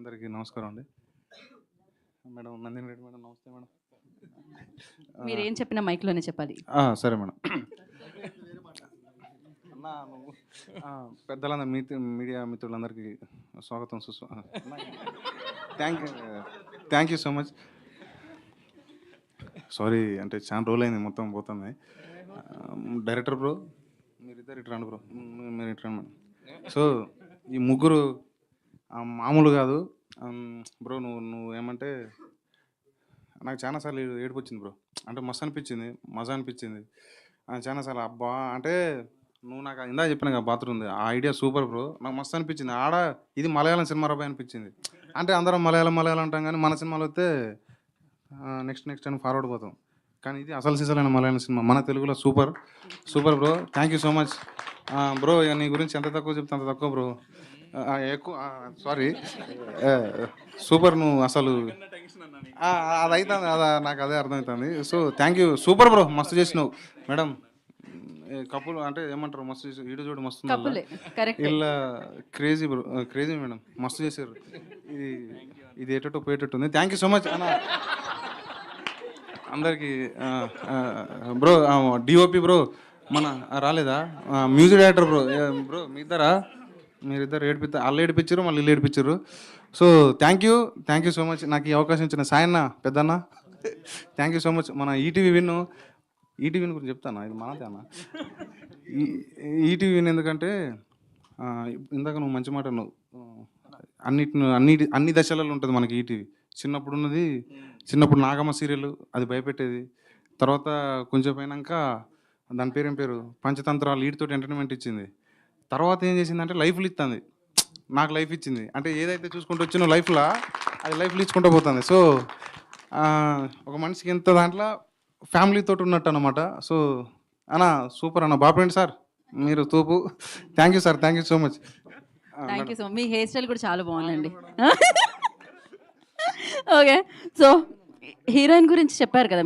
అందరికీ నమస్కారం అండి. మేడం నందిని రెడ్డి మేడం నమస్తే మేడం. మీరేం చెప్పినా మైక్‌లోనే చెప్పాలి. సరే మేడం. అన్నా నువ్వు పెద్దలందరూ మీడియా మిత్రులందరికీ స్వాగతం thank you so much. Sorry అంటే చాలా రోజులైంది మొత్తం పోతుంది. డైరెక్టర్ బ్రో మీరిద్దరు ఇటు రండి బ్రో, మీరు ఇటు రండి మేడం. సో ఈ ముగ్గురు మామూలు కాదు బ్రో. నువ్వు ఏమంటే నాకు చాలాసార్లు ఏడుపు వచ్చింది బ్రో. అంటే మస్తు అనిపించింది, మజా అనిపించింది చాలాసార్లు. అబ్బా అంటే నువ్వు నాకు ఇందా చెప్పిన కదా బాత్రూమ్ ఉంది, ఆ ఐడియా సూపర్ బ్రో. నాకు మస్తు అనిపించింది. ఆడ ఇది మలయాళం సినిమా రాబాయ్ అనిపించింది. అంటే అందరం మలయాళం అంటాం కానీ మన సినిమాలో వస్తే నెక్స్ట్ అని ఫార్వర్డ్ పోతాం. కానీ ఇది అసలు సిసలైన మలయాళం సినిమా మన తెలుగులో super bro. Thank you so much bro. నీ గురించి ఎంత తక్కువ చెప్తే అంత తక్కువ బ్రో. ఎక్కువ సారీ. సూపర్ నువ్వు అసలు అది అవుతుంది అదా, నాకు అదే అర్థమవుతుంది. So thank you super bro, మస్తు చేసినావు మేడం. కపుల్ అంటే ఏమంటారు, మస్తు చేసి ఈడు చూడు మస్తు ఇలా క్రేజీ బ్రో, క్రేజీ మేడం, మస్తు చేశారు. ఇది ఎటో పోయేటట్టు ఉంది. థ్యాంక్ యూ సో మచ్ అన్న అందరికీ. బ్రో డిఓపి బ్రో మన రాలేదా, మ్యూజిక్ డైరెక్టర్ బ్రో మీరిద్దరు వాళ్ళు ఏడిపించారు, మళ్ళీ ఇల్లు ఏడిపించారు. So thank you so much నాకు ఈ అవకాశం ఇచ్చిన సాయన్న పెద్దన్న. Thank you so much. మన ఈటీవీ గురించి చెప్తాను, ఇది మనదే అన్న. ఈటీవీ విన్ ఎందుకంటే ఇందాక నువ్వు మంచి మాట నువ్వు అన్ని దశలలో ఉంటుంది మనకి ఈటీవీ. చిన్నప్పుడు నాగమ్మ సీరియల్ అది భయపెట్టేది. తర్వాత కొంచెం పోయినాక దాని పేరేం పేరు పంచతంత్రాలు వీటితో ఎంటర్టైన్మెంట్ ఇచ్చింది. తర్వాత ఏం చేసిందంటే లైఫ్లు ఇస్తుంది. నాకు లైఫ్ ఇచ్చింది. అంటే ఏదైతే చూసుకుంటూ వచ్చినో లైఫ్లో అది లైఫ్లు ఇచ్చుకుంటూ పోతుంది. సో ఒక మనిషికి ఎంత దాంట్లో ఫ్యామిలీతో ఉన్నట్టు అనమాట. సో అన్న సూపర్ అన్న, బాపండి సార్ మీరు తూపు. Thank you sir, thank you so much. మీ హెయిర్ స్టైల్ కూడా చాలా బాగుందండి. ఓకే, సో హీరోయిన్ గురించి చెప్పారు కదా.